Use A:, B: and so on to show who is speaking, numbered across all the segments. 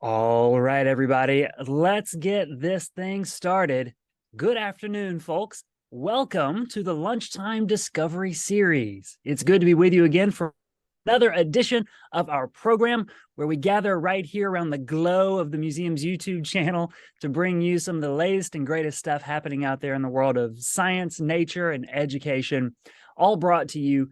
A: All right, everybody, let's get this thing started. Good afternoon, folks. Welcome to the Lunchtime Discovery Series. It's good to be with you again for another edition of our program where we gather right here around the glow of the museum's YouTube channel to bring you some of the latest and greatest stuff happening out there in the world of science, nature, and education, all brought to you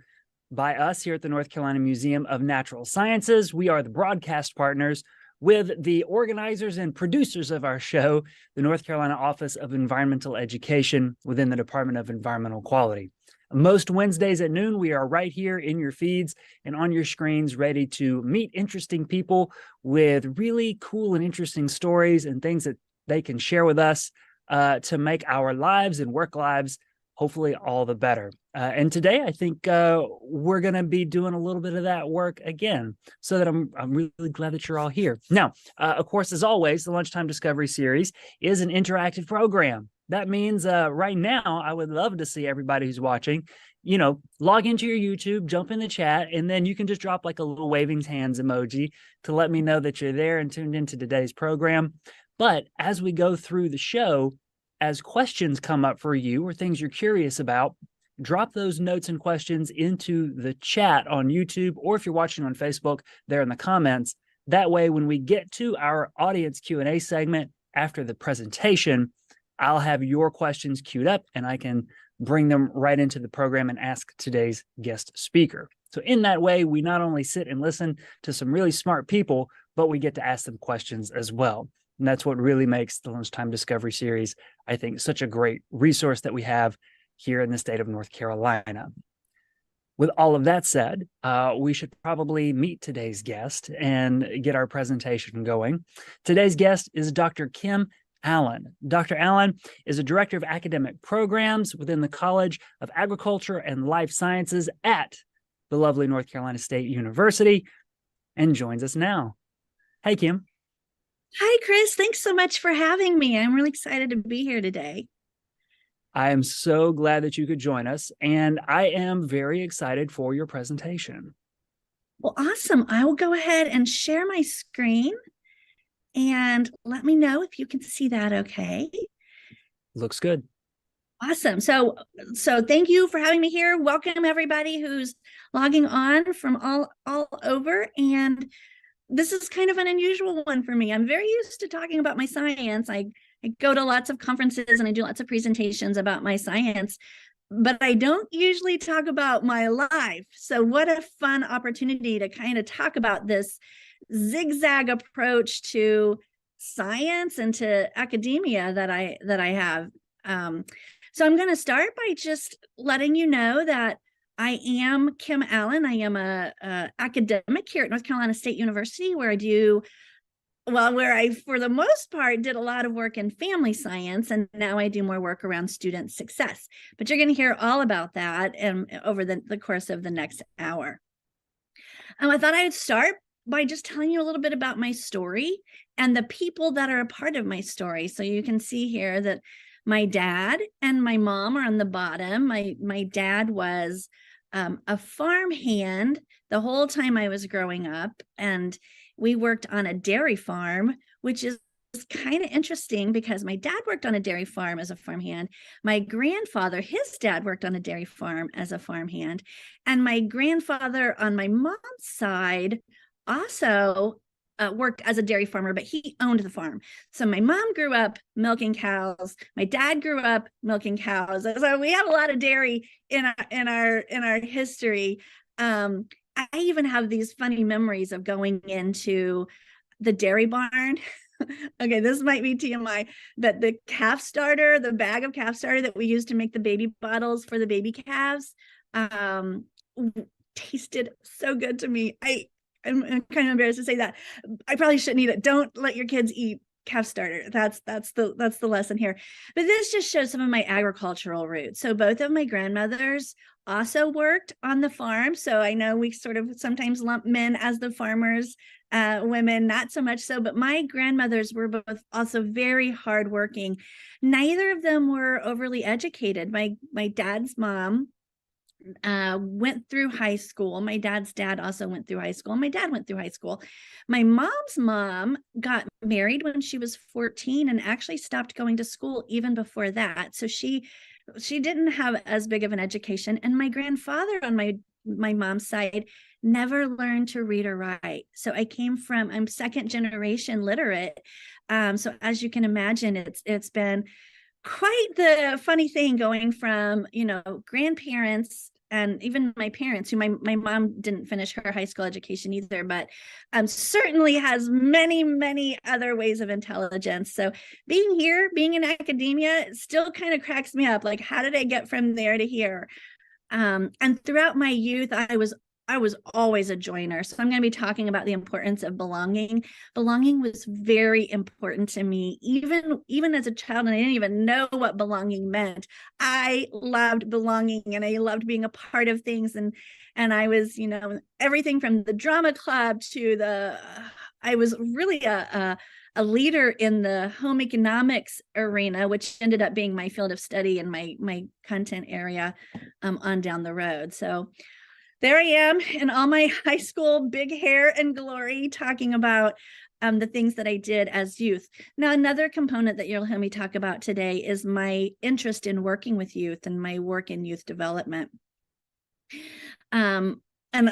A: by us here at the North Carolina Museum of Natural Sciences. We are the broadcast partners with the organizers and producers of our show, the North Carolina Office of Environmental Education within the Department of Environmental Quality. Most Wednesdays at noon, we are right here in your feeds and on your screens, ready to meet interesting people with really cool and interesting stories and things that they can share with us to make our lives and work lives hopefully all the better. And today, I think we're going to be doing a little bit of that work again, so that I'm really glad that you're all here. Now, of course, as always, the Lunchtime Discovery Series is an interactive program. That means right now, I would love to see everybody who's watching, log into your YouTube, jump in the chat, and then you can just drop like a little waving hands emoji to let me know that you're there and tuned into today's program. But as we go through the show, as questions come up for you or things you're curious about, drop those notes and questions into the chat on YouTube, or if you're watching on Facebook, there in the comments. That way, when we get to our audience Q&A segment after the presentation, I'll have your questions queued up and I can bring them right into the program and ask today's guest speaker. So in that way, we not only sit and listen to some really smart people, but we get to ask them questions as well. And that's what really makes the Lunchtime Discovery Series, I think, such a great resource that we have here in the state of North Carolina. With all of that said, we should probably meet today's guest and get our presentation going. Today's guest is Dr. Kim Allen. Dr. Allen is a director of academic programs within the College of Agriculture and Life Sciences at the lovely North Carolina State University and joins us now. Hey, Kim.
B: Hi, Chris. Thanks so much for having me. I'm really excited to be here today.
A: I am so glad that you could join us, and I am very excited for your presentation.
B: Well, awesome. I will go ahead and share my screen and let me know if you can see that okay.
A: Looks good.
B: Awesome. So thank you for having me here. Welcome everybody who's logging on from all over. And this is kind of an unusual one for me. I'm very used to talking about my science. I go to lots of conferences and I do lots of presentations about my science, but I don't usually talk about my life. So what a fun opportunity to kind of talk about this zigzag approach to science and to academia that I have. So I'm going to start by just letting you know that I am Kim Allen. I am a academic here at North Carolina State University, where I, for the most part, did a lot of work in family science, and now I do more work around student success. But you're going to hear all about that over the course of the next hour. I thought I'd start by just telling you a little bit about my story and the people that are a part of my story. So you can see here that my dad and my mom are on the bottom. My dad was a farmhand the whole time I was growing up, and we worked on a dairy farm, which is kind of interesting because my dad worked on a dairy farm as a farmhand. My grandfather, his dad, worked on a dairy farm as a farmhand, and my grandfather on my mom's side also worked as a dairy farmer, but he owned the farm. So my mom grew up milking cows. My dad grew up milking cows. So we have a lot of dairy in our history. I even have these funny memories of going into the dairy barn. Okay, this might be TMI, but the calf starter, the bag of calf starter that we used to make the baby bottles for the baby calves, tasted so good to me. I'm kind of embarrassed to say that. I probably shouldn't eat it. Don't let your kids eat calf starter. That's the lesson here. But this just shows some of my agricultural roots. So both of my grandmothers also worked on the farm. So I know we sort of sometimes lump men as the farmers, women not so much so, but my grandmothers were both also very hardworking. Neither of them were overly educated. My dad's mom went through high school. My dad's dad also went through high school. My dad went through high school. My mom's mom got married when she was 14 and actually stopped going to school even before that. So she didn't have as big of an education. And my grandfather on my mom's side never learned to read or write. So I'm second generation literate. So as you can imagine, it's been quite the funny thing going from, grandparents and even my parents, who my mom didn't finish her high school education either, but certainly has many, many other ways of intelligence. So being in academia still kind of cracks me up. Like, how did I get from there to here? And throughout my youth, I was always a joiner. So I'm going to be talking about the importance of belonging. Belonging was very important to me, even as a child, and I didn't even know what belonging meant. I loved belonging and I loved being a part of things. And I was, everything from the drama club to I was really a leader in the home economics arena, which ended up being my field of study and my content area on down the road. So there I am in all my high school big hair and glory, talking about the things that I did as youth. Now, another component that you'll hear me talk about today is my interest in working with youth and my work in youth development. And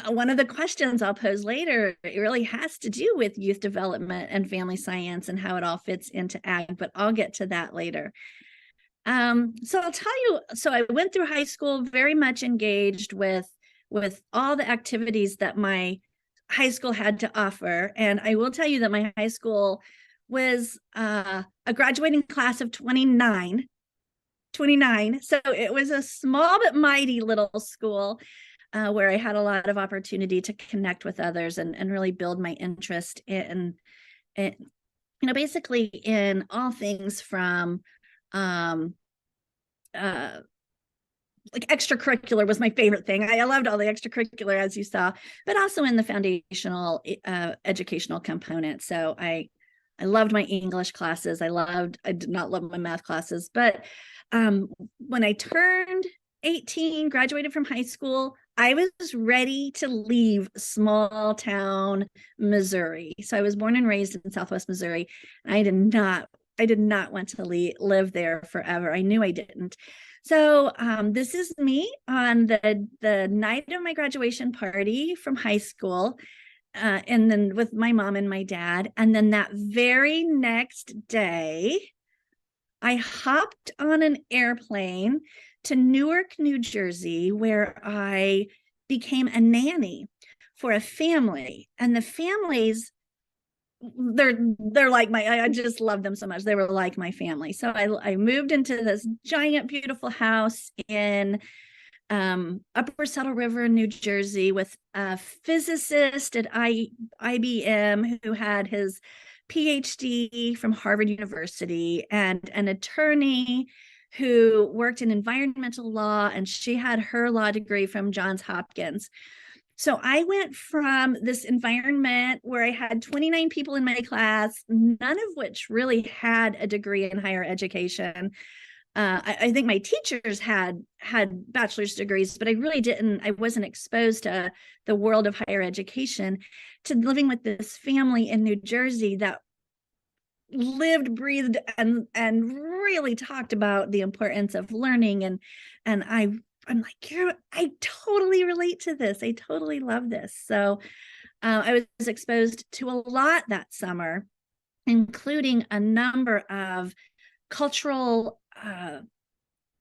B: one of the questions I'll pose later, it really has to do with youth development and family science and how it all fits into ag, but I'll get to that later. So I'll tell you, so I went through high school very much engaged with all the activities that my high school had to offer. And I will tell you that my high school was a graduating class of 29. So it was a small but mighty little school where I had a lot of opportunity to connect with others and really build my interest in basically in all things from like extracurricular was my favorite thing. I loved all the extracurricular, as you saw, but also in the foundational educational component. So I loved my English classes. I did not love my math classes, but when I turned 18, graduated from high school, I was ready to leave small town Missouri. So I was born and raised in Southwest Missouri. I did not want to live there forever. I knew I didn't. So this is me on the night of my graduation party from high school, and then with my mom and my dad. And then that very next day, I hopped on an airplane to Newark, New Jersey, where I became a nanny for a family. And the families, they're like I just love them so much. They were like my family. So I moved into this giant, beautiful house in Upper Saddle River, New Jersey, with a physicist at IBM who had his PhD from Harvard University, and an attorney who worked in environmental law, and she had her law degree from Johns Hopkins. So I went from this environment where I had 29 people in my class, none of which really had a degree in higher education. I think my teachers had bachelor's degrees, but I wasn't exposed to the world of higher education, to living with this family in New Jersey that lived, breathed, and really talked about the importance of learning. And I'm like, I totally relate to this. I totally love this. So I was exposed to a lot that summer, including a number of cultural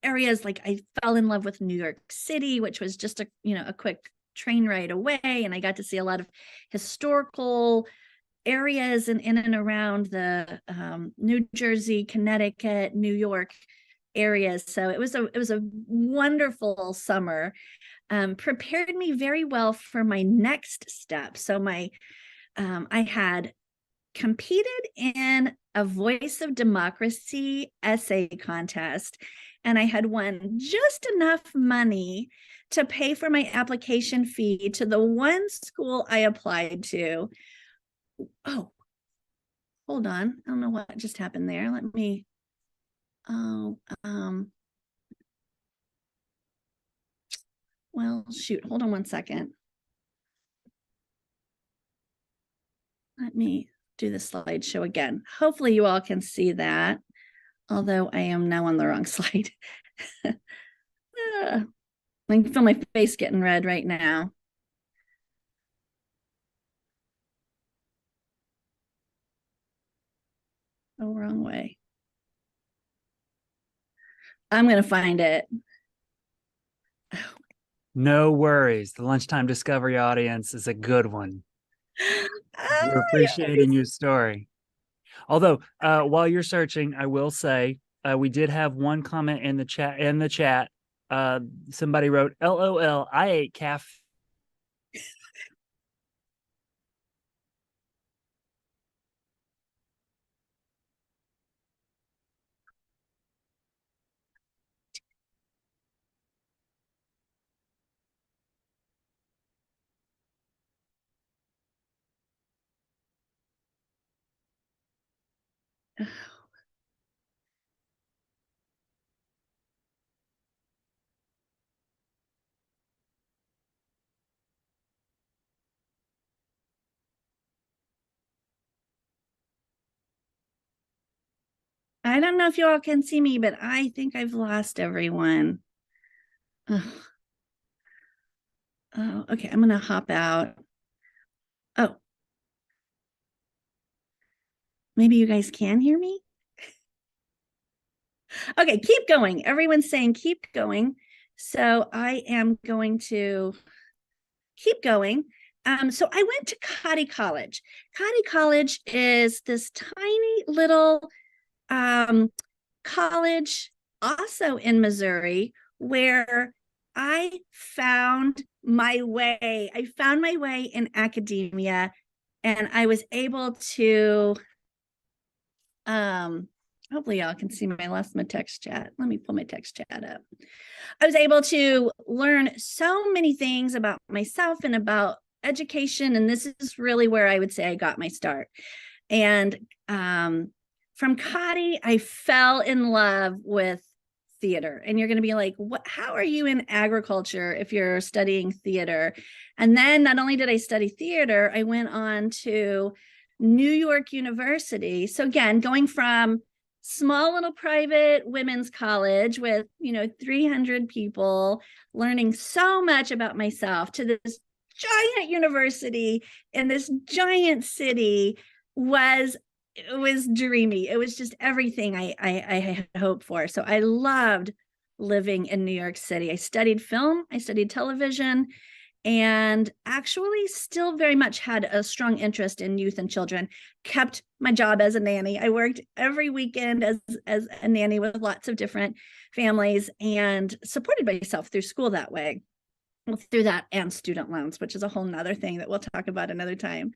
B: areas. Like, I fell in love with New York City, which was just a quick train ride away. And I got to see a lot of historical areas in and around the New Jersey, Connecticut, New York areas. So it was a wonderful summer. Prepared me very well for my next step. So I had competed in a Voice of Democracy essay contest, and I had won just enough money to pay for my application fee to the one school I applied to. Oh, hold on. I don't know what just happened there. Let me, well, shoot, hold on one second. Let me do the slideshow again. Hopefully you all can see that, although I am now on the wrong slide. I can feel my face getting red right now. Oh, wrong way. I'm going to find it.
A: No worries. The Lunchtime Discovery audience is a good one. We're appreciating your story. Although, while you're searching, I will say we did have one comment in the chat. Somebody wrote, "LOL, I ate calf."
B: I don't know if you all can see me, but I think I've lost everyone. Oh, okay. I'm going to hop out. Oh, maybe you guys can hear me. Okay, keep going. Everyone's saying keep going. So I am going to keep going. So I went to Cotty College. Cotty College is this tiny little college also in Missouri where I found my way. I found my way in academia, and I was able to hopefully y'all can see my text chat. Let me pull my text chat up. I was able to learn so many things about myself and about education, and this is really where I would say I got my start. And from Cotty, I fell in love with theater. And you're going to be like, what, how are you in agriculture if you're studying theater? And then not only did I study theater, I went on to New York University. So again, going from small little private women's college with 300 people, learning so much about myself, to this giant university in this giant city was dreamy. It was just everything I had hoped for. So I loved living in New York City. I studied film, I studied television, and actually still very much had a strong interest in youth and children. Kept my job as a nanny. I worked every weekend as a nanny with lots of different families and supported myself through school that way. Well, through that and student loans, which is a whole nother thing that we'll talk about another time.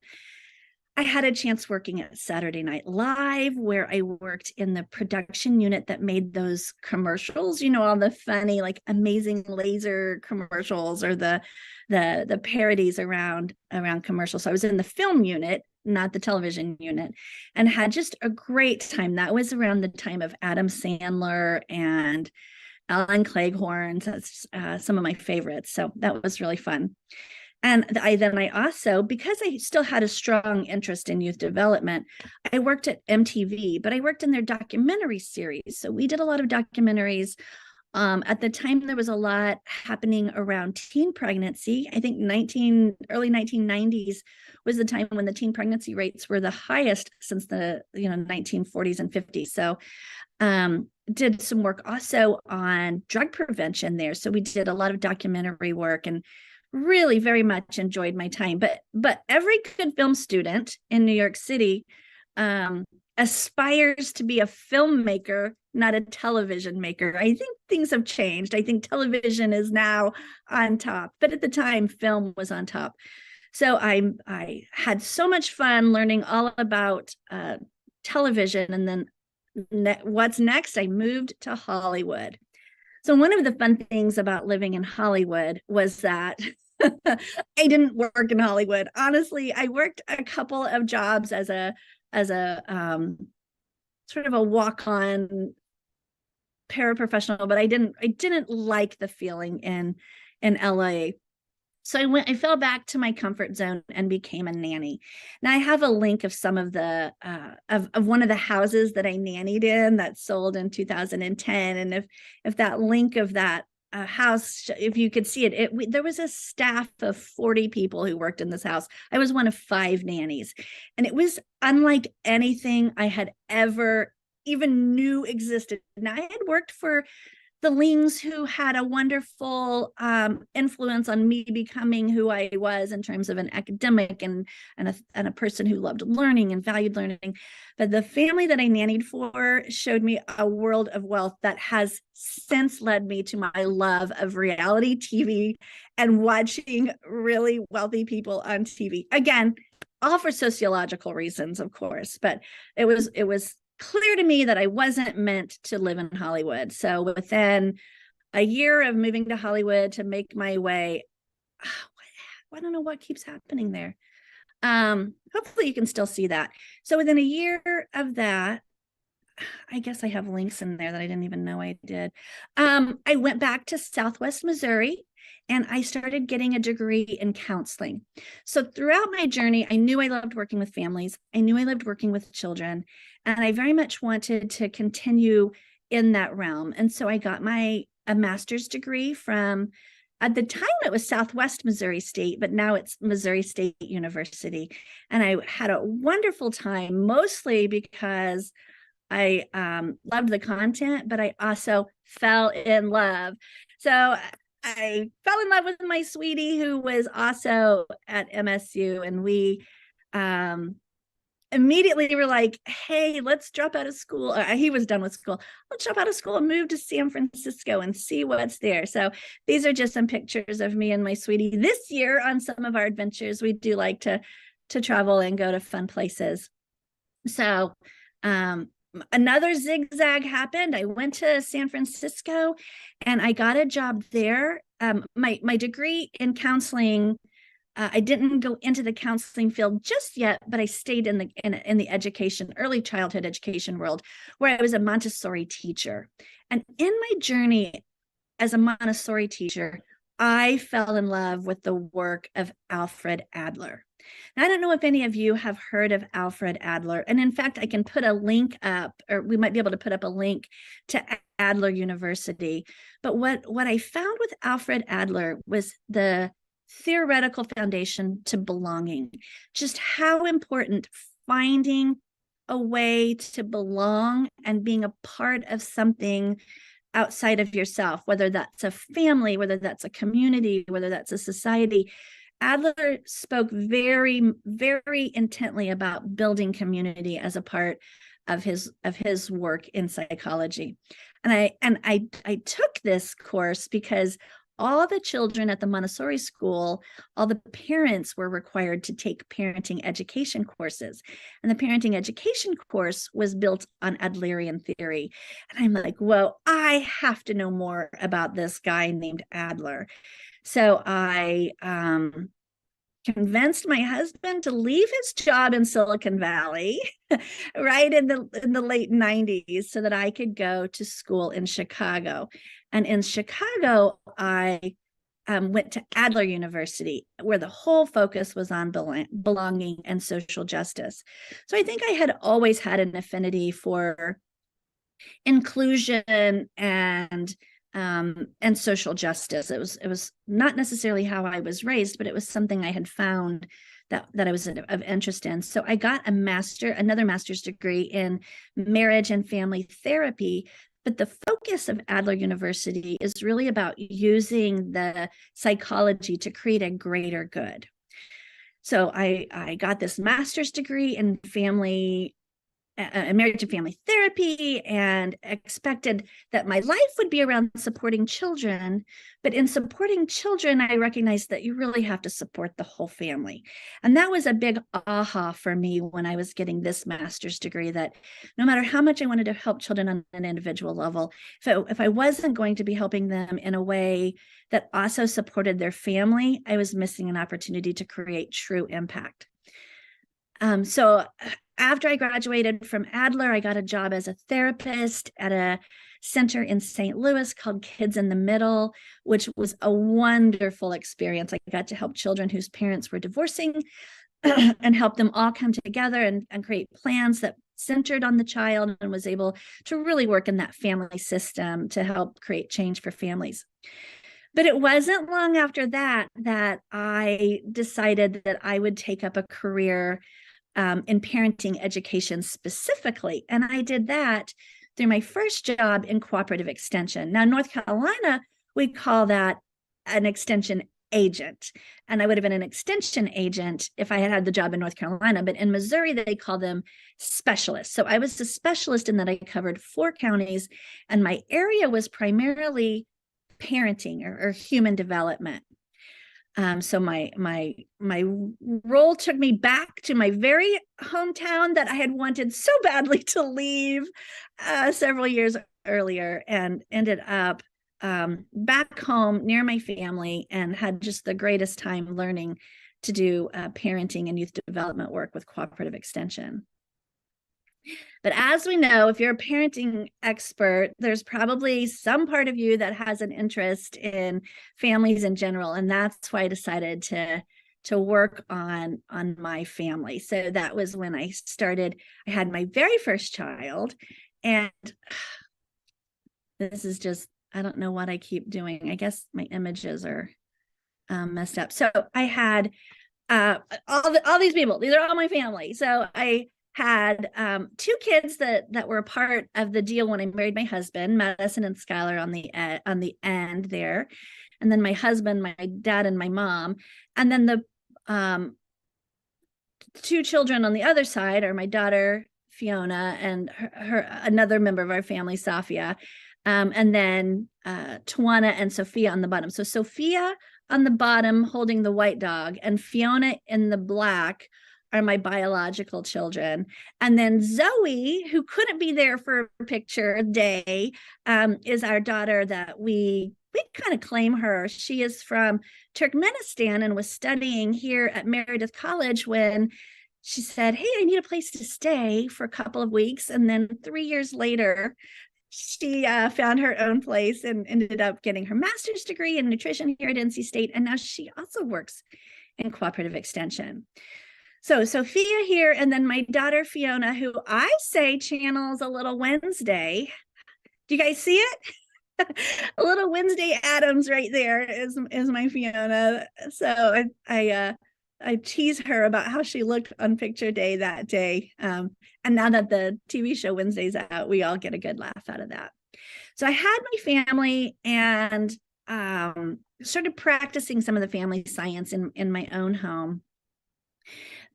B: I had a chance working at Saturday Night Live, where I worked in the production unit that made those commercials, all the funny, like Amazing Laser commercials, or the parodies around commercials. So I was in the film unit, not the television unit, and had just a great time. That was around the time of Adam Sandler and Alan Cleghorn. That's some of my favorites. So that was really fun. And I also, because I still had a strong interest in youth development, I worked at MTV, but I worked in their documentary series. So we did a lot of documentaries. At the time, there was a lot happening around teen pregnancy. I think early 1990s was the time when the teen pregnancy rates were the highest since the 1940s and 50s. So did some work also on drug prevention there. So we did a lot of documentary work and really very much enjoyed my time. But every good film student in New York City aspires to be a filmmaker, not a television maker. I think things have changed. I think television is now on top, but at the time, film was on top. So I had so much fun learning all about television. And then what's next? I moved to Hollywood. So one of the fun things about living in Hollywood was that I didn't work in Hollywood. Honestly, I worked a couple of jobs as a sort of a walk-on paraprofessional, but I didn't like the feeling in in LA. So I fell back to my comfort zone and became a nanny. Now I have a link of some of the of one of the houses that I nannied in that sold in 2010. And if that link of that house, if you could see it, there was a staff of 40 people who worked in this house. I was one of 5 nannies, and it was unlike anything I had ever even knew existed. Now I had worked for the Lings, who had a wonderful influence on me becoming who I was in terms of an academic and a person who loved learning and valued learning. But the family that I nannied for showed me a world of wealth that has since led me to my love of reality TV and watching really wealthy people on TV. Again, all for sociological reasons, of course, but it was clear to me that I wasn't meant to live in Hollywood. So within a year of moving to Hollywood to make my way, I don't know what keeps happening there. Hopefully you can still see that. So within a year of that, I guess I have links in there that I didn't even know I did. I went back to Southwest Missouri and I started getting a degree in counseling. So throughout my journey, I knew I loved working with families. I knew I loved working with children, and I very much wanted to continue in that realm. And so I got a master's degree from, at the time it was Southwest Missouri State, but now it's Missouri State University. And I had a wonderful time, mostly because I loved the content, but I also fell in love. So I fell in love with my sweetie, who was also at MSU, and we immediately were like, hey, let's drop out of school. He was done with school. Let's drop out of school and move to San Francisco and see what's there. So these are just some pictures of me and my sweetie this year on some of our adventures. We do like to travel and go to fun places. So another zigzag happened. I went to San Francisco and I got a job there. My degree in counseling, I didn't go into the counseling field just yet, but I stayed in the education, early childhood education world, where I was a Montessori teacher. And in my journey as a Montessori teacher, I fell in love with the work of Alfred Adler. Now, I don't know if any of you have heard of Alfred Adler. And in fact, I can put a link up, or we might be able to put up a link to Adler University. But what I found with Alfred Adler was the theoretical foundation to belonging, just how important finding a way to belong and being a part of something outside of yourself, whether that's a family, whether that's a community, whether that's a society. Adler spoke very, very intently about building community as a part of his work in psychology. And I took this course because all the children at the Montessori school, all the parents were required to take parenting education courses. And the parenting education course was built on Adlerian theory. And I'm like, well, I have to know more about this guy named Adler. So I convinced my husband to leave his job in Silicon Valley, right in the late 90s, so that I could go to school in Chicago. And in Chicago, I went to Adler University, where the whole focus was on belonging and social justice. So I think I had always had an affinity for inclusion and social justice. It was not necessarily how I was raised, but it was something I had found that I was of interest in. So I got another master's degree in marriage and family therapy. But the focus of Adler University is really about using the psychology to create a greater good. So I got this master's degree in marriage and family therapy, and expected that my life would be around supporting children. But in supporting children, I recognized that you really have to support the whole family. And that was a big aha for me when I was getting this master's degree, that no matter how much I wanted to help children on an individual level, if I wasn't going to be helping them in a way that also supported their family, I was missing an opportunity to create true impact. So after I graduated from Adler, I got a job as a therapist at a center in St. Louis called Kids in the Middle, which was a wonderful experience. I got to help children whose parents were divorcing and help them all come together and create plans that centered on the child, and was able to really work in that family system to help create change for families. But it wasn't long after that that I decided that I would take up a career in parenting education specifically. And I did that through my first job in cooperative extension. Now, North Carolina, we call that an extension agent. And I would have been an extension agent if I had had the job in North Carolina. But in Missouri, they call them specialists. So I was a specialist in that I covered 4 counties, and my area was primarily parenting or human development. So my role took me back to my very hometown that I had wanted so badly to leave several years earlier, and ended up back home near my family, and had just the greatest time learning to do parenting and youth development work with cooperative extension. But as we know, if you're a parenting expert, there's probably some part of you that has an interest in families in general. And that's why I decided to work on my family. So that was when I started. I had my very first child, and this is just, I don't know what I keep doing. I guess my images are messed up. So I had all these people. These are all my family. So I had 2 kids that were a part of the deal when I married my husband, Madison and Skylar on the end there, and then my husband, my dad, and my mom, and then the 2 children on the other side are my daughter Fiona and her another member of our family, Safia, and then Tawana and Sophia on the bottom. So Sophia on the bottom holding the white dog, and Fiona in the black are my biological children. And then Zoe, who couldn't be there for a picture day, is our daughter that we kind of claim her. She is from Turkmenistan and was studying here at Meredith College when she said, "Hey, I need a place to stay for a couple of weeks." And then 3 years later, she found her own place and ended up getting her master's degree in nutrition here at NC State. And now she also works in cooperative extension. So Sophia here, and then my daughter Fiona, who I say channels a little Wednesday. Do you guys see it? A little Wednesday Addams right there is my Fiona. So I tease her about how she looked on picture day that day. And now that the TV show Wednesday's out, we all get a good laugh out of that. So I had my family and started practicing some of the family science in my own home.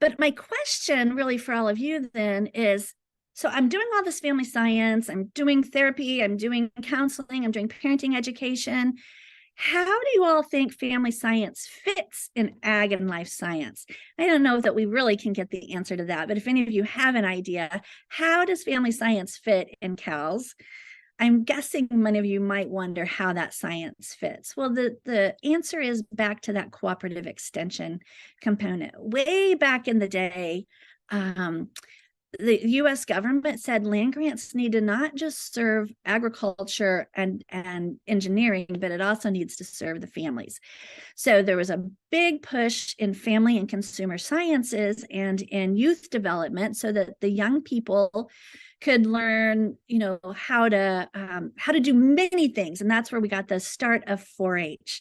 B: But my question really for all of you then is, so I'm doing all this family science, I'm doing therapy, I'm doing counseling, I'm doing parenting education. How do you all think family science fits in ag and life science? I don't know that we really can get the answer to that, but if any of you have an idea, how does family science fit in cows? I'm guessing many of you might wonder how that science fits. Well, the answer is back to that cooperative extension component. Way back in the day, the U.S. government said land grants need to not just serve agriculture and engineering, but it also needs to serve the families. So there was a big push in family and consumer sciences and in youth development so that the young people could learn, how to do many things. And that's where we got the start of 4-H.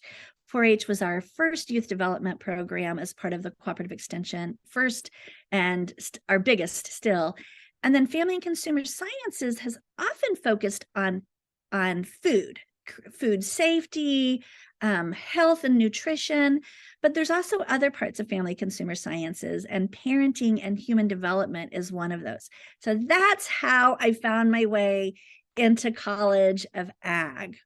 B: 4-H was our first youth development program as part of the cooperative extension, first and our biggest still. And then family and consumer sciences has often focused on food safety, health and nutrition, but there's also other parts of family consumer sciences, and parenting and human development is one of those. So that's how I found my way into College of Ag.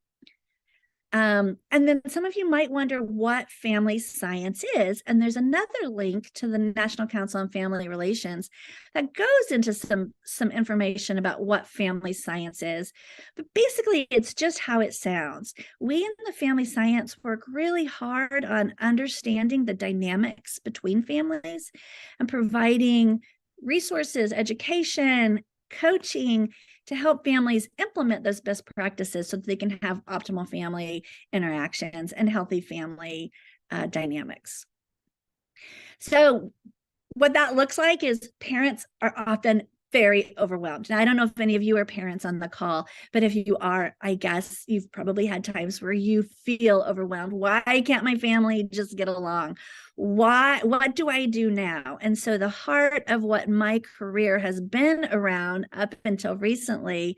B: And then some of you might wonder what family science is. And there's another link to the National Council on Family Relations that goes into some information about what family science is. But basically, it's just how it sounds. We in the family science work really hard on understanding the dynamics between families and providing resources, education, coaching, to help families implement those best practices so that they can have optimal family interactions and healthy family dynamics. So what that looks like is parents are often very overwhelmed. Now, I don't know if any of you are parents on the call, but if you are, I guess you've probably had times where you feel overwhelmed. Why can't my family just get along? What do I do now? And so the heart of what my career has been around up until recently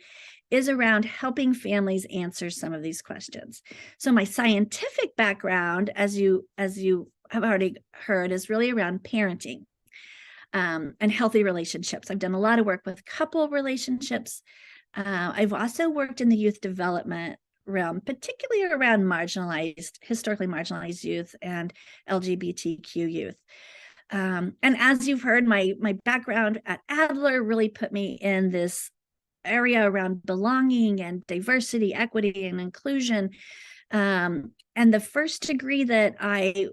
B: is around helping families answer some of these questions. So my scientific background, as you have already heard, is really around parenting. And healthy relationships. I've done a lot of work with couple relationships. I've also worked in the youth development realm, particularly around historically marginalized youth and LGBTQ youth. And as you've heard, my background at Adler really put me in this area around belonging and diversity, equity, and inclusion. And the first degree that I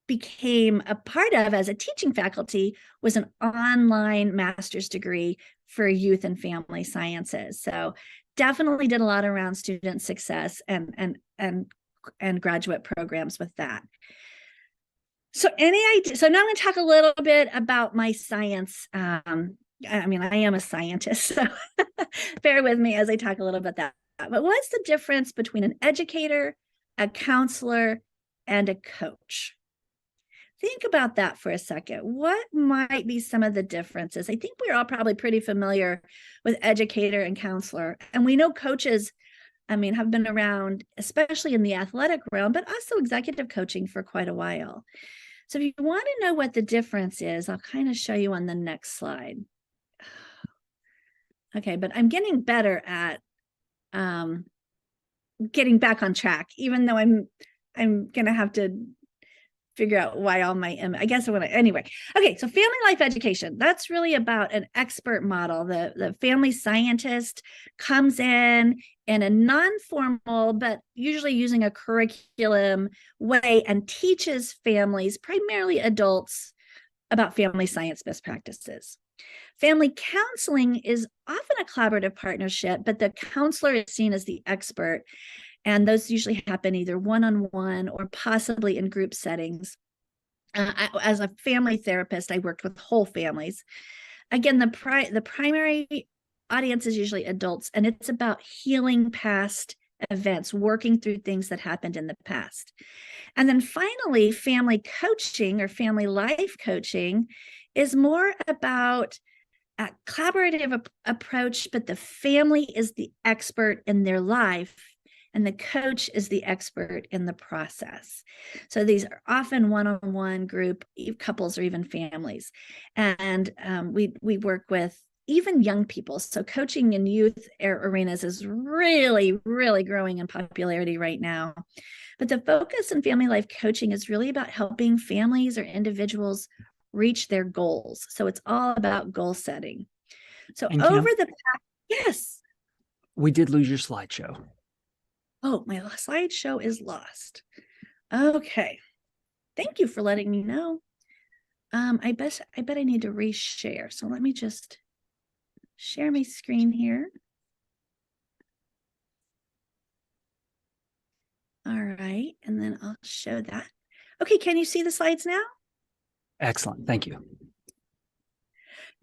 B: became a part of as a teaching faculty was an online master's degree for youth and family sciences. So definitely did a lot around student success and graduate programs with that. So now I'm going to talk a little bit about my science. I am a scientist, so bear with me as I talk a little bit about that. But what's the difference between an educator, a counselor, and a coach? Think about that for a second. What might be some of the differences? I think we're all probably pretty familiar with educator and counselor. And we know coaches, have been around, especially in the athletic realm, but also executive coaching for quite a while. So if you want to know what the difference is, I'll kind of show you on the next slide. Okay, but I'm getting better at getting back on track, even though I'm going to have to figure out why all my, I guess I want to, anyway. Okay, so family life education, that's really about an expert model. The family scientist comes in a non-formal, but usually using a curriculum way, and teaches families, primarily adults, about family science best practices. Family counseling is often a collaborative partnership, but the counselor is seen as the expert. And those usually happen either one-on-one or possibly in group settings. As a family therapist, I worked with whole families. Again, the primary audience is usually adults, and it's about healing past events, working through things that happened in the past. And then finally, family coaching or family life coaching is more about a collaborative approach, but the family is the expert in their life, and the coach is the expert in the process. So these are often one-on-one group couples or even families. And we work with even young people. So coaching in youth arenas is really, really growing in popularity right now. But the focus in family life coaching is really about helping families or individuals reach their goals. So it's all about goal setting. So
A: and
B: over the past, yes.
A: We did lose your slideshow.
B: Oh, my slideshow is lost. Okay. Thank you for letting me know. I bet I need to reshare. So let me just share my screen here. All right. And then I'll show that. Okay. Can you see the slides now?
A: Excellent. Thank you.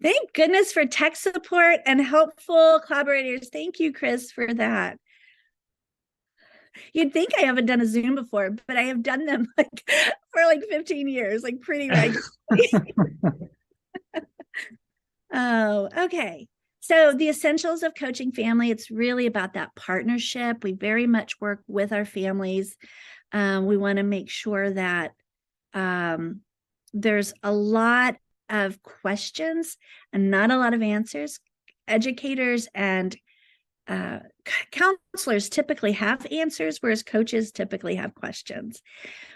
B: Thank goodness for tech support and helpful collaborators. Thank you, Chris, for that. You'd think I haven't done a Zoom before, but I have done them for 15 years, pretty regularly. Oh, okay. So the essentials of coaching family, it's really about that partnership. We very much work with our families. We want to make sure that there's a lot of questions and not a lot of answers. Educators and counselors typically have answers, whereas coaches typically have questions.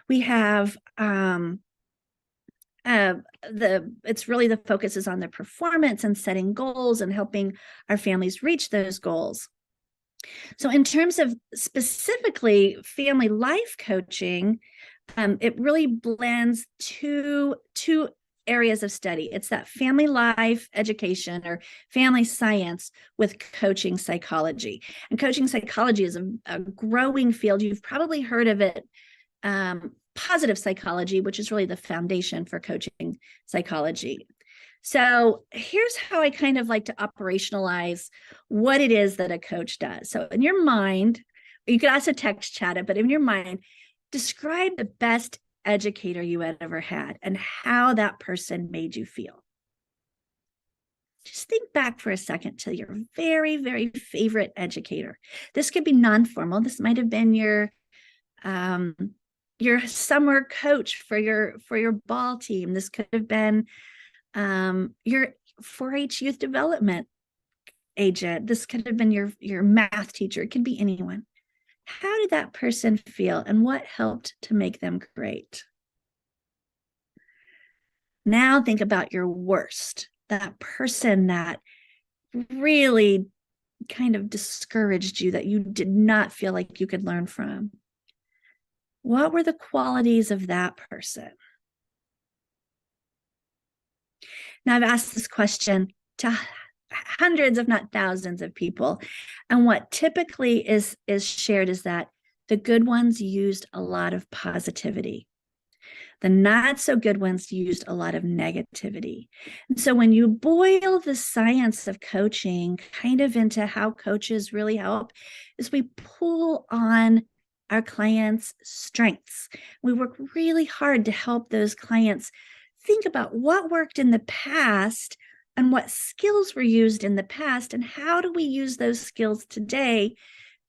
B: We have it's really the focus is on the performance and setting goals and helping our families reach those goals. So in terms of specifically family life coaching, it really blends two areas of study. It's that family life education or family science with coaching psychology. And coaching psychology is a growing field. You've probably heard of it. Positive psychology, which is really the foundation for coaching psychology. So here's how I kind of like to operationalize what it is that a coach does. So in your mind, you could also text chat it, but in your mind, describe the best educator you had ever had and how that person made you feel. Just think back for a second to your very, very favorite educator. This could be non-formal. This might have been your summer coach for your ball team. This could have been your 4-H youth development agent. This could have been your math teacher. It could be anyone. How did that person feel and what helped to make them great? Now think about your worst, that person that really kind of discouraged you, that you did not feel like you could learn from. What were the qualities of that person? Now, I've asked this question to hundreds, if not thousands of people. And what typically is shared is that the good ones used a lot of positivity. The not so good ones used a lot of negativity. And so when you boil the science of coaching kind of into how coaches really help, is we pull on our clients' strengths. We work really hard to help those clients think about what worked in the past and what skills were used in the past, and how do we use those skills today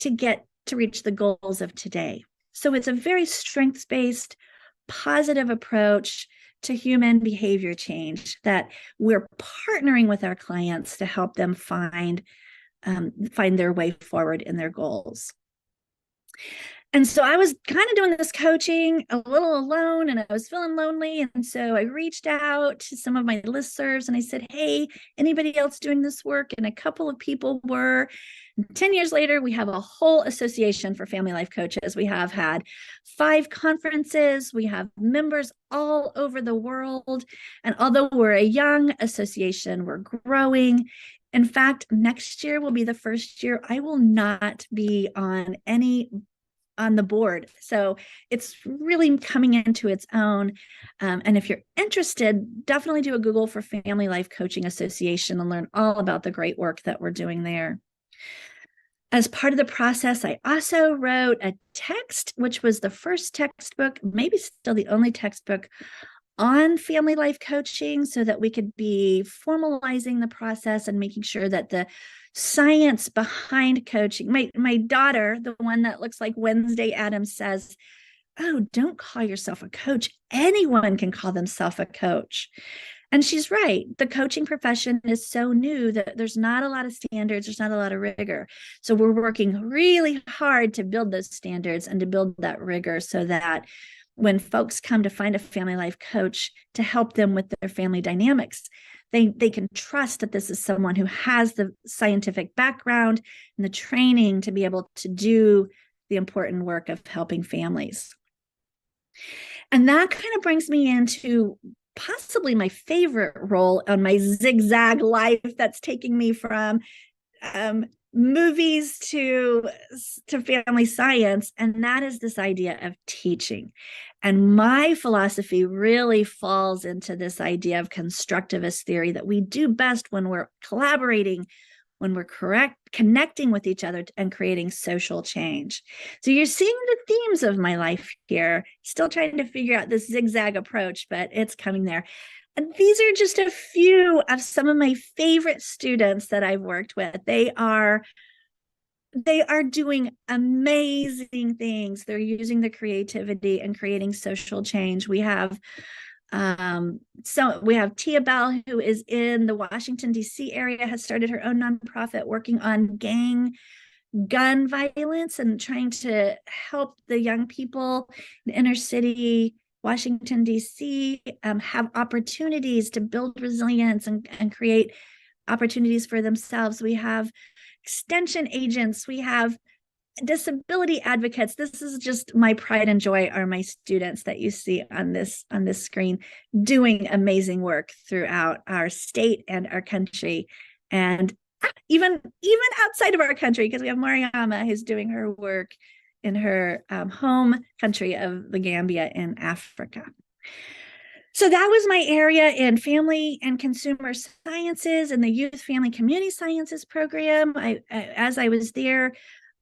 B: to reach the goals of today. So it's a very strengths-based, positive approach to human behavior change that we're partnering with our clients to help them find their way forward in their goals. And so I was kind of doing this coaching a little alone, and I was feeling lonely. And so I reached out to some of my listservs and I said, hey, anybody else doing this work? And a couple of people were. 10 years later, we have a whole association for family life coaches. We have had 5 conferences. We have members all over the world. And although we're a young association, we're growing. In fact, next year will be the first year I will not be on the board. So it's really coming into its own. And if you're interested, definitely do a Google for Family Life Coaching Association and learn all about the great work that we're doing there. As part of the process, I also wrote a text, which was the first textbook, maybe still the only textbook on family life coaching, so that we could be formalizing the process and making sure that the science behind coaching. My daughter, the one that looks like Wednesday Addams, says, oh, don't call yourself a coach. Anyone can call themselves a coach. And she's right. The coaching profession is so new that there's not a lot of standards. There's not a lot of rigor. So we're working really hard to build those standards and to build that rigor so that when folks come to find a family life coach to help them with their family dynamics, they can trust that this is someone who has the scientific background and the training to be able to do the important work of helping families. And that kind of brings me into possibly my favorite role on my Zig-Zag life that's taking me from movies to family science, and that is this idea of teaching. And my philosophy really falls into this idea of constructivist theory, that we do best when we're collaborating, when we're connecting with each other and creating social change. So you're seeing the themes of my life here, still trying to figure out this zigzag approach, but it's coming there. And these are just a few of some of my favorite students that I've worked with. They are doing amazing things. They're using the creativity and creating social change. We have Tia Bell, who is in the Washington, D.C. area, has started her own nonprofit working on gun violence and trying to help the young people in inner city Washington, D.C. Have opportunities to build resilience and create opportunities for themselves. We have extension agents. We have disability advocates. This is just my pride and joy, are my students that you see on this screen doing amazing work throughout our state and our country, and even outside of our country, because we have Mariama who's doing her work in her home country of the Gambia in Africa. So that was my area in family and consumer sciences and the youth family community sciences program. As I was there,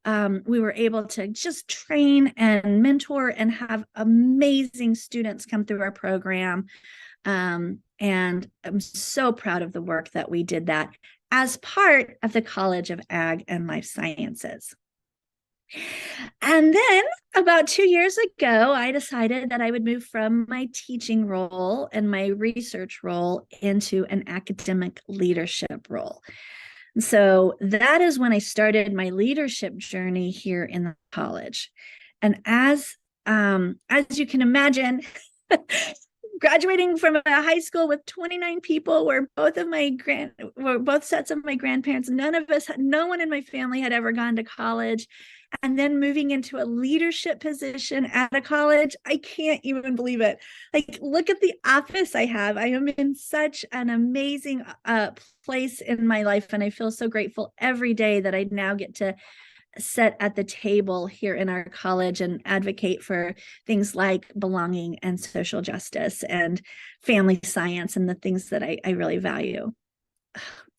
B: we were able to just train and mentor and have amazing students come through our program. And I'm so proud of the work that we did that as part of the College of Ag and Life Sciences. And then about 2 years ago, I decided that I would move from my teaching role and my research role into an academic leadership role. And so that is when I started my leadership journey here in the college. And as you can imagine, graduating from a high school with 29 people, where both sets of my grandparents, no one in my family had ever gone to college, and then moving into a leadership position at a college, I can't even believe it. Like, look at the office I have. I am in such an amazing place in my life, and I feel so grateful every day that I now get to sit at the table here in our college and advocate for things like belonging and social justice and family science and the things that I really value.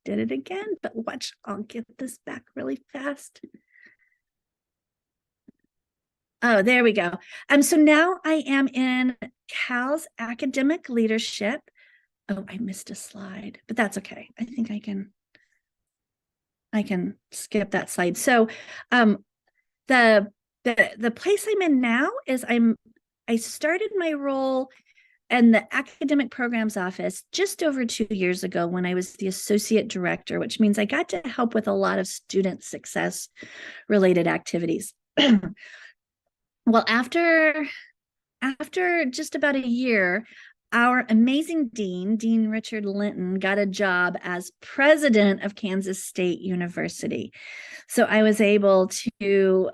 B: Did it again, but watch, I'll get this back really fast. Oh, there we go. So now I am in Cal's academic leadership. Oh, I missed a slide, but that's okay. I think I can skip that slide. So the place I'm in now is I started my role in the academic programs office just over 2 years ago when I was the associate director, which means I got to help with a lot of student success related activities. Well, after just about a year, our amazing Dean Richard Linton, got a job as president of Kansas State University. So I was able to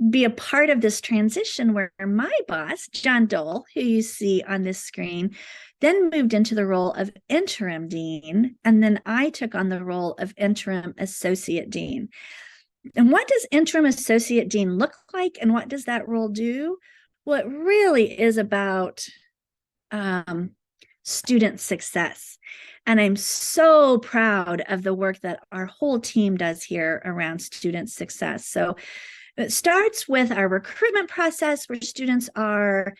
B: be a part of this transition where my boss, John Dole, who you see on this screen, then moved into the role of interim dean, and then I took on the role of interim associate dean. And what does interim associate dean look like, and what does that role do? Well, it really is about student success. And I'm so proud of the work that our whole team does here around student success. So it starts with our recruitment process, where students are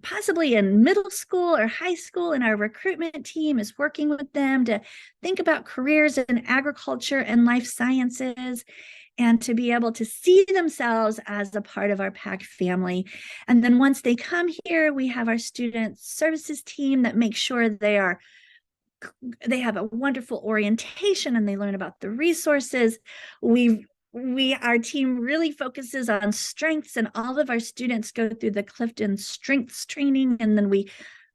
B: possibly in middle school or high school, and our recruitment team is working with them to think about careers in agriculture and life sciences, and to be able to see themselves as a part of our PAC family. And then once they come here, we have our student services team that makes sure they have a wonderful orientation and they learn about the resources. Our team really focuses on strengths, and all of our students go through the Clifton Strengths training, and then we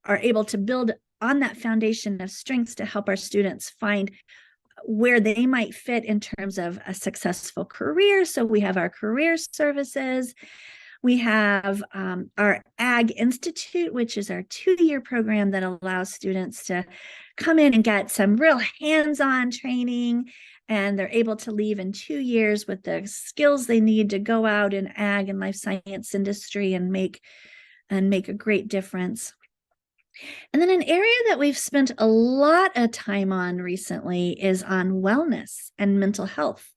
B: are able to build on that foundation of strengths to help our students find where they might fit in terms of a successful career. So we have our career services. We have our Ag Institute, which is our 2-year program that allows students to come in and get some real hands-on training, and they're able to leave in 2 years with the skills they need to go out in ag and life science industry and make a great difference. And then an area that we've spent a lot of time on recently is on wellness and mental health.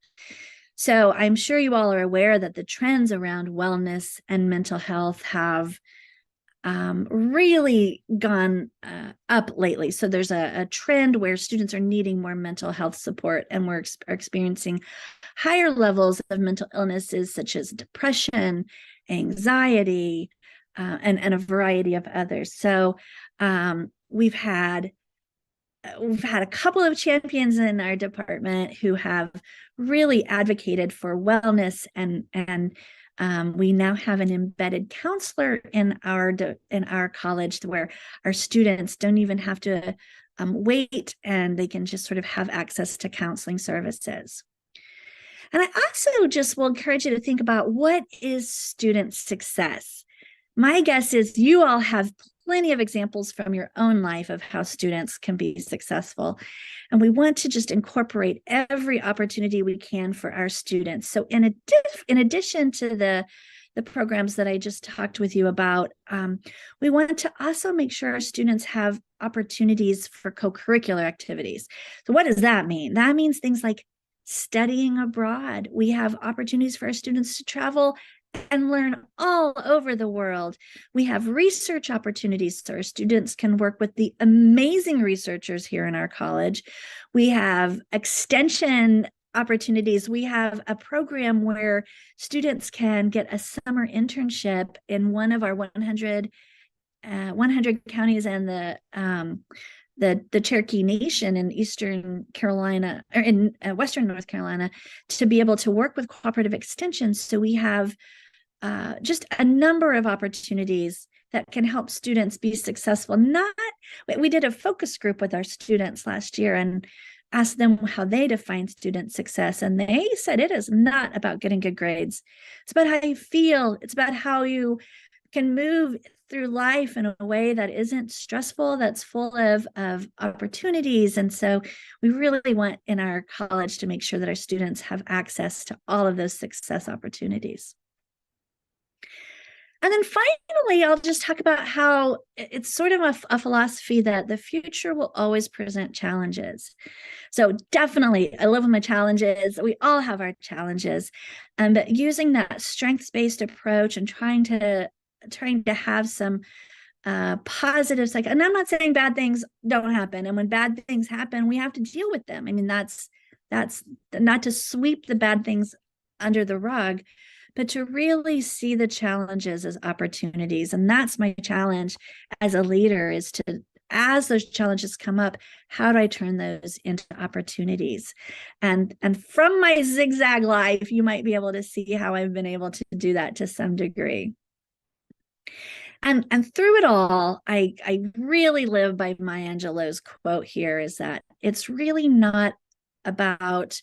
B: So I'm sure you all are aware that the trends around wellness and mental health have really gone up lately. So there's a trend where students are needing more mental health support, and we're experiencing higher levels of mental illnesses such as depression, anxiety, and a variety of others. So we've had a couple of champions in our department who have really advocated for wellness, and we now have an embedded counselor in our college, where our students don't even have to wait, and they can just sort of have access to counseling services. And I also just will encourage you to think about, what is student success? My guess is you all have plenty of examples from your own life of how students can be successful. And we want to just incorporate every opportunity we can for our students. So in addition to the programs that I just talked with you about, we want to also make sure our students have opportunities for co-curricular activities. So what does that mean? That means things like studying abroad. We have opportunities for our students to travel and learn all over the world. We have research opportunities so our students can work with the amazing researchers here in our college. We have extension opportunities. We have a program where students can get a summer internship in one of our 100 counties and the Cherokee Nation in Eastern Carolina, or in Western North Carolina, to be able to work with cooperative extension. So we have just a number of opportunities that can help students be successful. We did a focus group with our students last year and asked them how they define student success. And they said it is not about getting good grades. It's about how you feel. It's about how you can move through life in a way that isn't stressful, that's full of opportunities. And so we really want in our college to make sure that our students have access to all of those success opportunities. And then finally, I'll just talk about how it's sort of a philosophy that the future will always present challenges. So definitely, I love my challenges. We all have our challenges, but using that strengths-based approach and trying to have some positives, and I'm not saying bad things don't happen. And when bad things happen, we have to deal with them. I mean, that's not to sweep the bad things under the rug, but to really see the challenges as opportunities. And that's my challenge as a leader, is to, as those challenges come up, how do I turn those into opportunities? And from my Zig-Zag life, you might be able to see how I've been able to do that to some degree. And through it all, I really live by Maya Angelou's quote here, is that it's really not about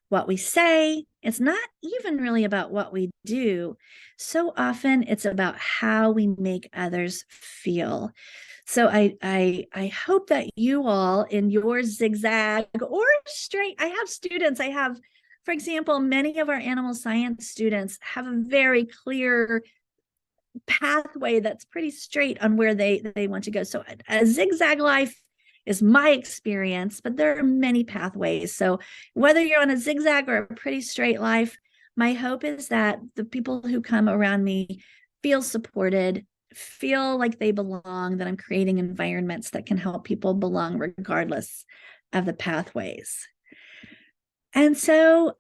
B: what we say. It's not even really about what we do. So often it's about how we make others feel. So I hope that you all, in your zigzag or straight, I have students, for example, many of our animal science students have a very clear pathway that's pretty straight on where they want to go. So a zigzag life is my experience, but there are many pathways. So whether you're on a zigzag or a pretty straight life, my hope is that the people who come around me feel supported, feel like they belong, that I'm creating environments that can help people belong regardless of the pathways. And so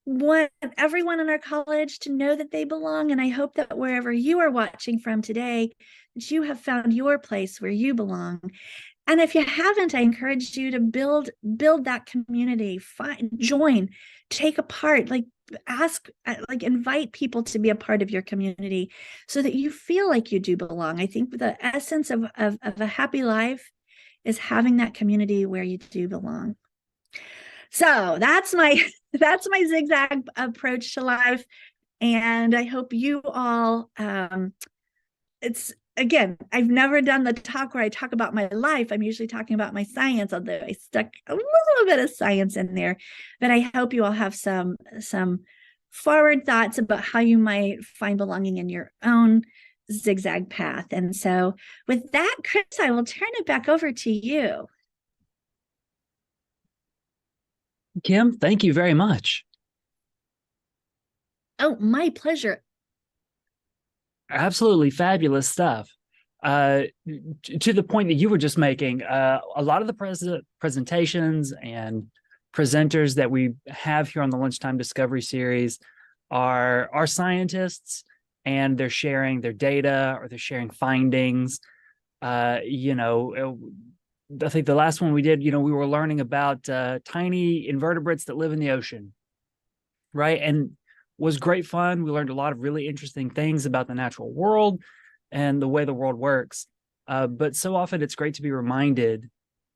B: want everyone in our college to know that they belong. And I hope that wherever you are watching from today, that you have found your place where you belong. And if you haven't, I encourage you to build that community, join, take a part, invite people to be a part of your community so that you feel like you do belong. I think the essence of a happy life is having that community where you do belong. So that's my zigzag approach to life. And I hope you all, again, I've never done the talk where I talk about my life. I'm usually talking about my science, although I stuck a little bit of science in there. But I hope you all have some forward thoughts about how you might find belonging in your own zigzag path. And so with that, Chris, I will turn it back over to you.
A: Kim, thank you very much.
B: Oh, my pleasure.
A: Absolutely fabulous stuff. To the point that you were just making, a lot of the presentations and presenters that we have here on the Lunchtime Discovery Series are scientists, and they're sharing their data or they're sharing findings. I think the last one we did, we were learning about tiny invertebrates that live in the ocean, right? And was great fun. We learned a lot of really interesting things about the natural world and the way the world works. But so often it's great to be reminded,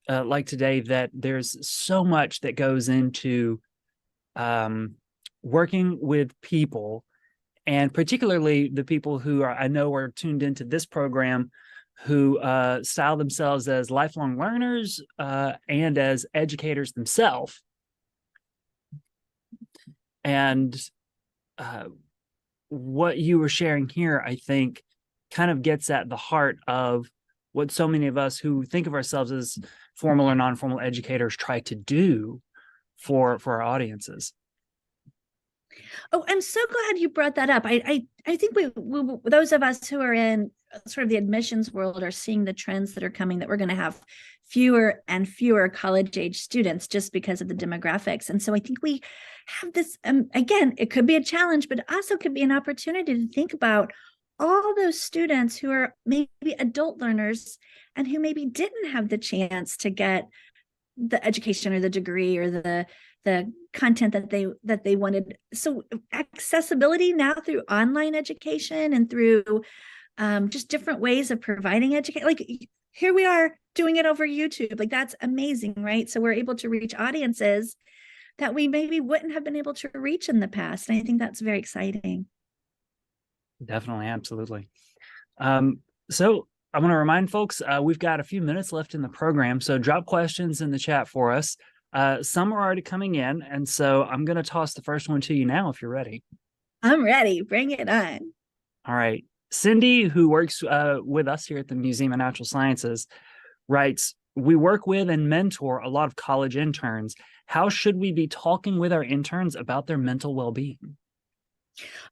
A: like today, that there's so much that goes into working with people, and particularly the people who I know are tuned into this program, who style themselves as lifelong learners and as educators themselves. And what you were sharing here, I think, kind of gets at the heart of what so many of us who think of ourselves as formal or non-formal educators try to do for our audiences.
B: Oh, I'm so glad you brought that up. I think we those of us who are in sort of the admissions world are seeing the trends that are coming, that we're going to have fewer and fewer college age students just because of the demographics. And so I think we have this, again, it could be a challenge, but also could be an opportunity to think about all those students who are maybe adult learners and who maybe didn't have the chance to get the education or the degree or the content that they wanted. So accessibility now through online education and through just different ways of providing education. Like here we are doing it over YouTube. Like that's amazing, right? So we're able to reach audiences that we maybe wouldn't have been able to reach in the past. And I think that's very exciting.
A: Definitely, absolutely. So I want to remind folks, we've got a few minutes left in the program, so drop questions in the chat for us. Some are already coming in, and so I'm going to toss the first one to you now if you're ready.
B: I'm ready. Bring it on.
A: All right. Cindy, who works with us here at the Museum of Natural Sciences, writes, "We work with and mentor a lot of college interns. How should we be talking with our interns about their mental well-being?"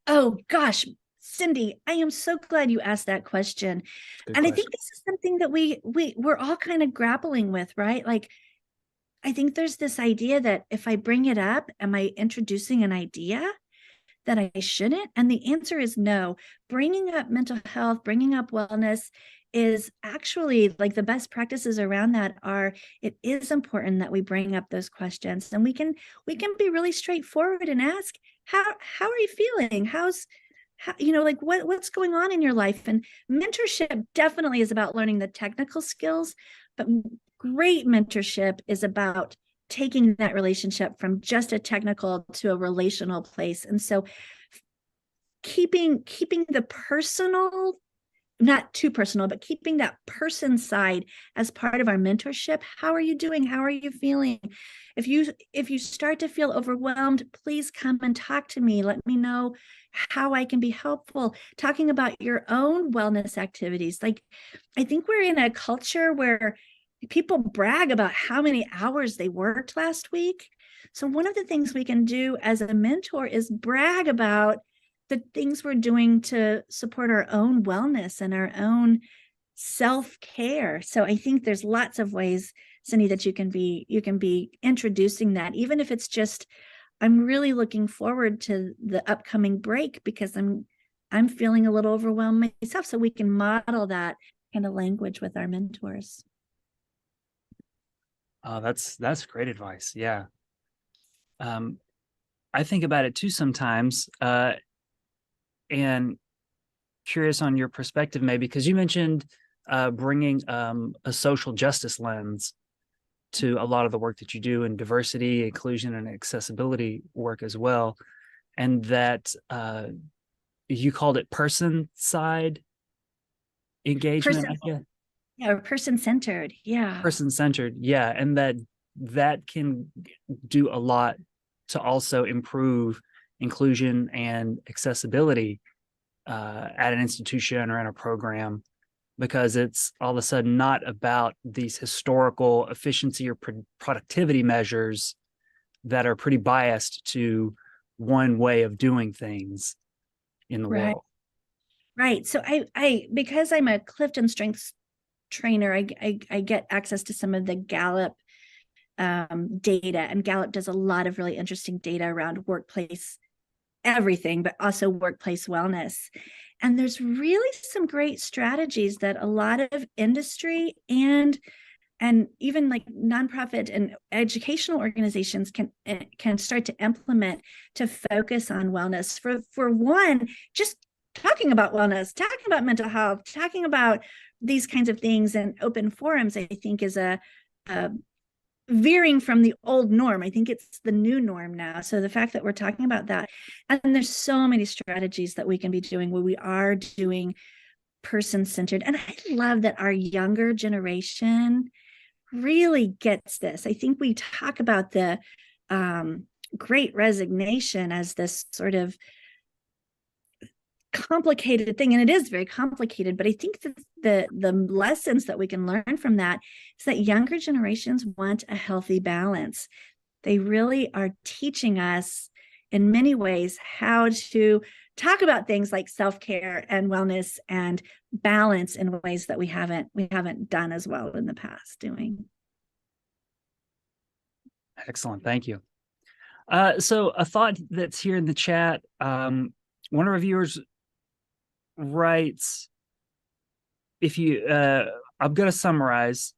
B: Oh, gosh. Cindy, I am so glad you asked that question. And I think this is something that we're all kind of grappling with, right? Like, I think there's this idea that if I bring it up, am I introducing an idea that I shouldn't? And the answer is no. Bringing up mental health, bringing up wellness is actually like the best practices around that are, it is important that we bring up those questions, and we can be really straightforward and ask, how are you feeling? How, like what's going on in your life? And mentorship definitely is about learning the technical skills, but great mentorship is about taking that relationship from just a technical to a relational place. And so keeping the personal, not too personal, but keeping that person side as part of our mentorship. How are you doing? How are you feeling? If you start to feel overwhelmed, please come and talk to me. Let me know how I can be helpful. Talking about your own wellness activities. Like, I think we're in a culture where people brag about how many hours they worked last week. So one of the things we can do as a mentor is brag about the things we're doing to support our own wellness and our own self-care. So I think there's lots of ways, Cindy, that you can be introducing that, even if it's just, I'm really looking forward to the upcoming break because I'm feeling a little overwhelmed myself. So we can model that kind of language with our mentors.
A: That's great advice. Yeah. I think about it too sometimes, and curious on your perspective, maybe, because you mentioned bringing a social justice lens to a lot of the work that you do in diversity, inclusion, and accessibility work as well. And that you called it person-side engagement.
B: Yeah, person-centered. Yeah.
A: Person-centered. Yeah. And that can do a lot to also improve inclusion and accessibility at an institution or in a program, because it's all of a sudden not about these historical efficiency or productivity measures that are pretty biased to one way of doing things in the world.
B: Right. So I because I'm a Clifton Strengths trainer, I get access to some of the Gallup data, and Gallup does a lot of really interesting data around workplace everything, but also workplace wellness. And there's really some great strategies that a lot of industry and even like nonprofit and educational organizations can start to implement to focus on wellness. For one, just talking about wellness, talking about mental health, talking about these kinds of things in open forums, I think is a veering from the old norm. I think it's the new norm now. So the fact that we're talking about that, and there's so many strategies that we can be doing where we are doing person-centered. And I love that our younger generation really gets this. I think we talk about the great resignation as this sort of complicated thing, and it is very complicated, but I think that the lessons that we can learn from that is that younger generations want a healthy balance. They really are teaching us in many ways how to talk about things like self-care and wellness and balance in ways that we haven't done as well in the past doing.
A: Excellent. Thank you. So a thought that's here in the chat, one of our viewers writes, if you, I'm going to summarize,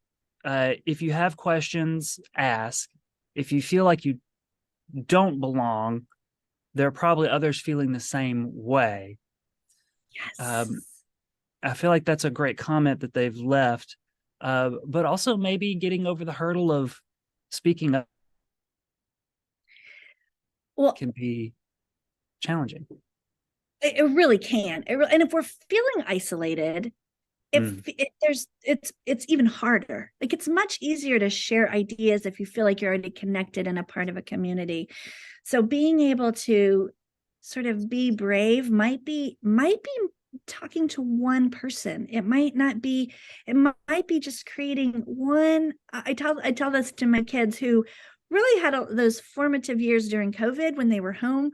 A: if you have questions, ask. If you feel like you don't belong, there are probably others feeling the same way.
B: Yes.
A: I feel like that's a great comment that they've left, but also maybe getting over the hurdle of speaking up can be challenging.
B: It really can. And if we're feeling isolated, it's even harder. Like, it's much easier to share ideas if you feel like you're already connected and a part of a community. So being able to sort of be brave might be talking to one person. It might be just creating one. I tell this to my kids who really had those formative years during COVID when they were home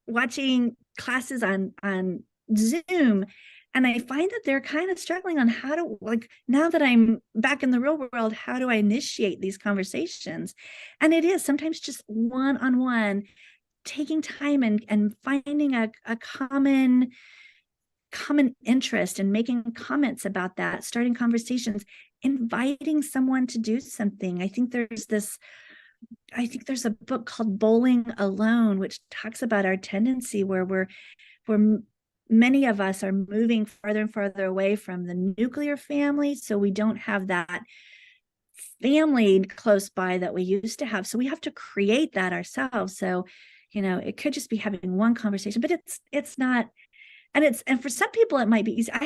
B: watching classes on Zoom. And I find that they're kind of struggling on how to, like, now that I'm back in the real world, how do I initiate these conversations? And it is sometimes just one-on-one, taking time and finding a common interest and making comments about that, starting conversations, inviting someone to do something. I think there's a book called Bowling Alone, which talks about our tendency where many of us are moving farther and farther away from the nuclear family. So we don't have that family close by that we used to have. So we have to create that ourselves. So, it could just be having one conversation, but it's not. And for some people, it might be easy. I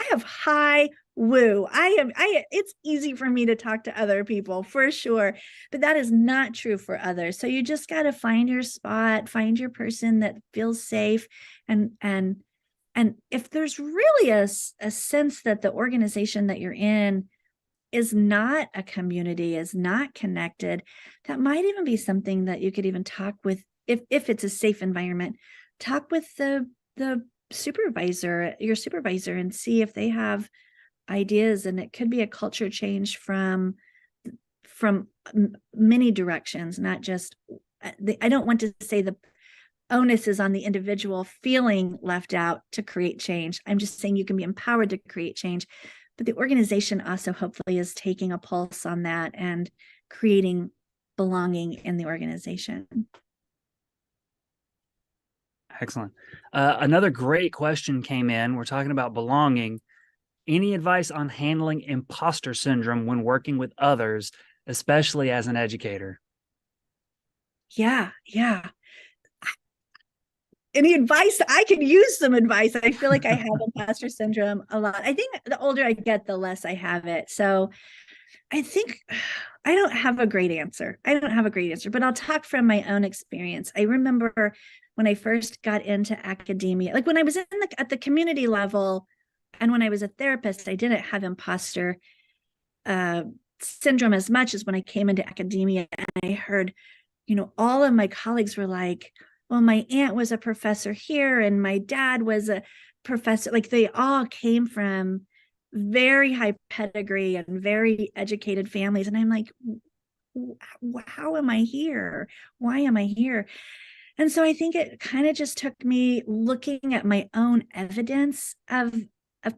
B: have high woo. It's easy for me to talk to other people for sure, but that is not true for others. So you just got to find your spot, find your person that feels safe. And if there's really a sense that the organization that you're in is not a community, is not connected, that might even be something that you could even talk with, if it's a safe environment, talk with the your supervisor, and see if they have ideas. And it could be a culture change from many directions, not just, I don't want to say the onus is on the individual feeling left out to create change. I'm just saying you can be empowered to create change, but the organization also hopefully is taking a pulse on that and creating belonging in the organization.
A: Excellent. Another great question came in. We're talking about belonging. Any advice on handling imposter syndrome when working with others, especially as an educator?
B: Yeah. Any advice? I could use some advice. I feel like I have imposter syndrome a lot. I think the older I get, the less I have it. So I think I don't have a great answer. But I'll talk from my own experience. I remember when I first got into academia, like when I was at the community level, and when I was a therapist, I didn't have imposter syndrome as much as when I came into academia. And I heard, all of my colleagues were like, well, my aunt was a professor here and my dad was a professor. Like, they all came from very high pedigree and very educated families. And I'm like, how am I here? Why am I here? And so I think it kind of just took me looking at my own evidence of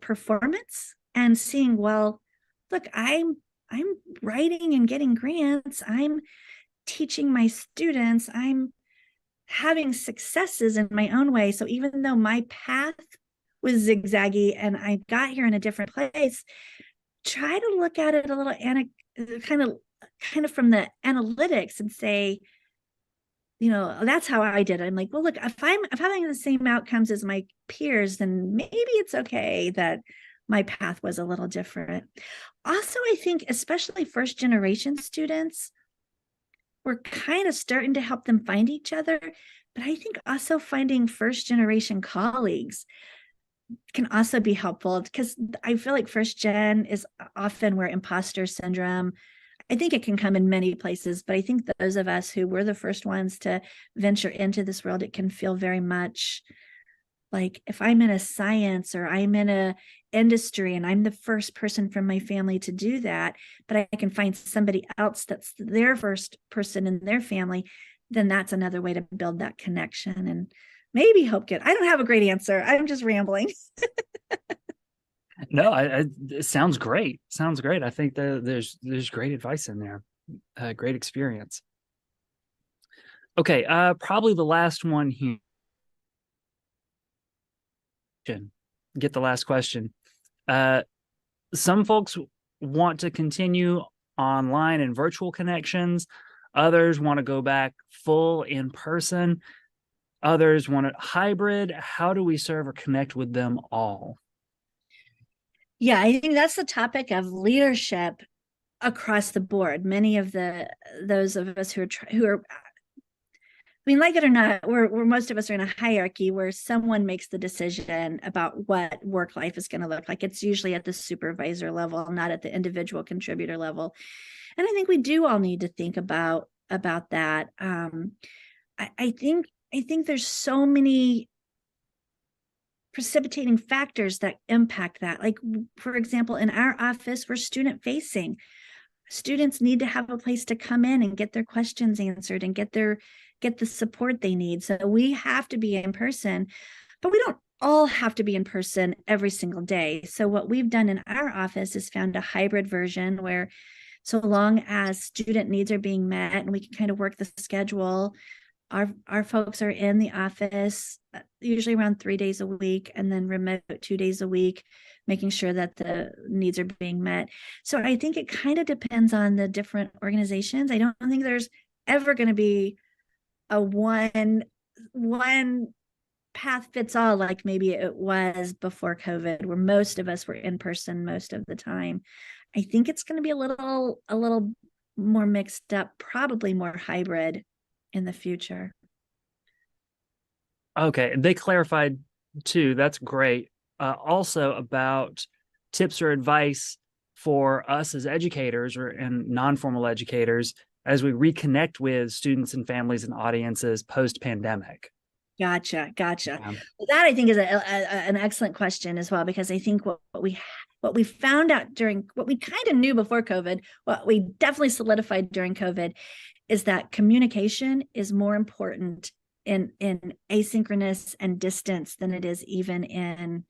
B: performance and seeing, well, look, I'm writing and getting grants. I'm teaching my students. I'm having successes in my own way. So even though my path was zigzaggy and I got here in a different place, try to look at it a little kind of kind of from the analytics and say, that's how I did it. I'm like, well, look, if I'm having the same outcomes as my peers, then maybe it's okay that my path was a little different. Also, I think especially first generation students, we're kind of starting to help them find each other. But I think also finding first generation colleagues can also be helpful, because I feel like first gen is often where imposter syndrome, I think it can come in many places, but I think those of us who were the first ones to venture into this world, it can feel very much like, if I'm in a science or I'm in a industry and I'm the first person from my family to do that, but I can find somebody else that's their first person in their family, then that's another way to build that connection and maybe help get. I don't have a great answer. I'm just rambling.
A: No, it sounds great. Sounds great. I think that there's great advice in there. Great experience. Okay, probably the last one here. Get the last question. Some folks want to continue online and virtual connections. Others want to go back full in person. Others want it hybrid. How do we serve or connect with them all?
B: Yeah, I think that's the topic of leadership across the board. Many of those of us who are, I mean, like it or not, we're most of us are in a hierarchy where someone makes the decision about what work life is going to look like. It's usually at the supervisor level, not at the individual contributor level. And I think we do all need to think about that. I think there's so many precipitating factors that impact that. Like, for example, in our office, we're student facing. Students need to have a place to come in and get their questions answered and get the support they need. So we have to be in person, but we don't all have to be in person every single day. So what we've done in our office is found a hybrid version where, so long as student needs are being met and we can kind of work the schedule, our folks are in the office usually around 3 days a week, and then remote 2 days a week, making sure that the needs are being met. So I think it kind of depends on the different organizations. I don't think there's ever going to be a one path fits all, like maybe it was before COVID, where most of us were in person most of the time. I think it's going to be a little more mixed up, probably more hybrid in the future.
A: Okay, they clarified too. That's great. Also about tips or advice for us as educators and non-formal educators as we reconnect with students and families and audiences post-pandemic.
B: Gotcha. Well, that I think is an excellent question as well, because I think what we found out during, what we kind of knew before COVID, what we definitely solidified during COVID, is that communication is more important in asynchronous and distance than it is even in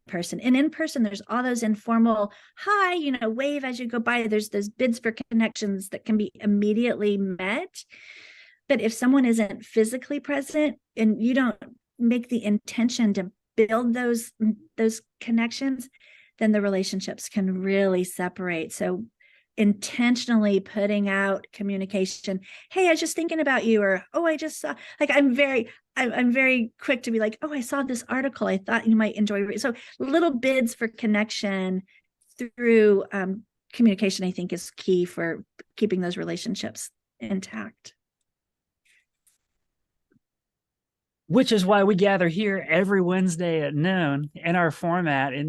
B: person. And in person, there's all those informal hi, wave as you go by. There's those bids for connections that can be immediately met. But if someone isn't physically present and you don't make the intention to build those connections, then the relationships can really separate. So intentionally putting out communication. Hey, I was just thinking about you, or, oh, I just saw, like, I'm very quick to be like, oh, I saw this article, I thought you might enjoy. So little bids for connection through communication, I think, is key for keeping those relationships intact.
A: Which is why we gather here every Wednesday at noon in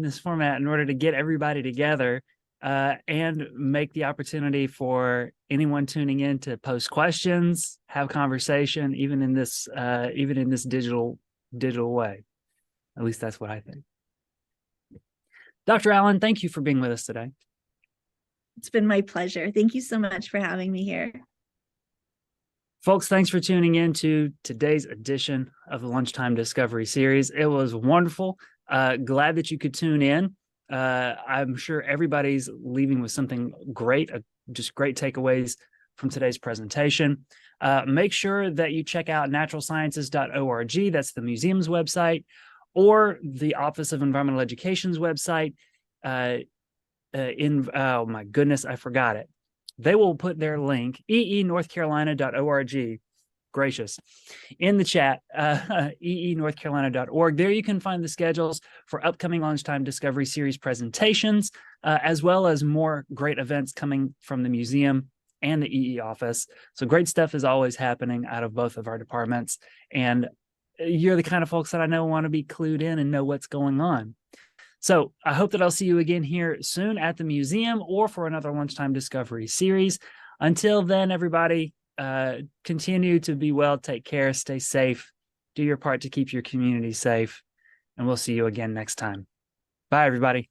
A: this format, in order to get everybody together and make the opportunity for anyone tuning in to post questions, have conversation, even in this digital way. At least that's what I think. Dr. Allen, thank you for being with us today.
B: It's been my pleasure. Thank you so much for having me here.
A: Folks, thanks for tuning in to today's edition of the Lunchtime Discovery Series. It was wonderful. Glad that you could tune in. I'm sure everybody's leaving with something great, just great takeaways from today's presentation. Make sure that you check out naturalsciences.org. That's the museum's website, or the Office of Environmental Education's website. Oh my goodness, I forgot it. they will put their link, eenorthcarolina.org, gracious, in the chat, eenorthcarolina.org. There you can find the schedules for upcoming Lunchtime Discovery Series presentations, as well as more great events coming from the museum and the EE office. So great stuff is always happening out of both of our departments. And you're the kind of folks that I know want to be clued in and know what's going on. So I hope that I'll see you again here soon at the museum or for another Lunchtime Discovery series. Until then, everybody, continue to be well, take care, stay safe, do your part to keep your community safe, and we'll see you again next time. Bye, everybody.